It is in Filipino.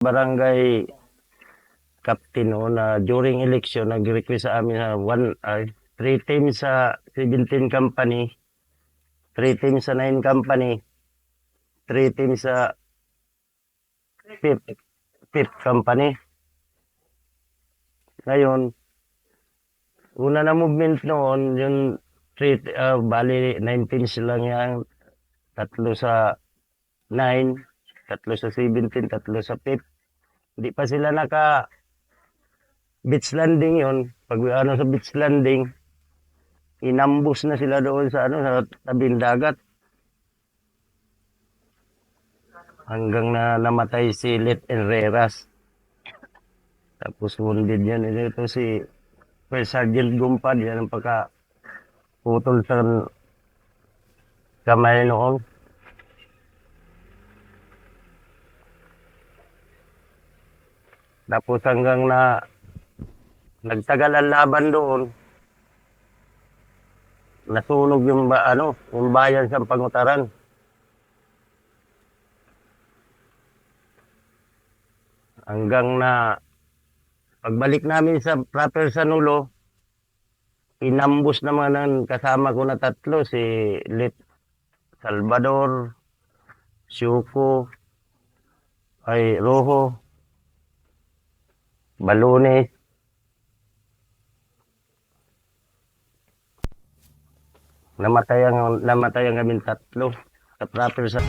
barangay captain no, na during election nag-request sa amin na 3 teams sa 17 company, 3 teams sa 9 company, 3 teams sa 5th company. Ngayon, una na movement noon, yung bali 9 teams lang yan, 3 sa 9, 3 sa 17, 3 sa 5th. Hindi pa sila beach landing yon. Pag sa beach landing, inambus na sila doon sa sa tabing dagat. Hanggang na namatay si Let Herreras. Tapos wounded yan. Ito si First Sergeant Gumpad, yan ang putol sa kamay noon. Tapos hanggang na nagtagal ang laban doon, nasunog yung bayan sa Pangutaran. Hanggang na pagbalik namin sa proper Sanulo, inambus naman ang kasama ko na 3, si Lit Salvador, Syuko, Rojo, Balones. Namatay ang kaming 3 sa proper sa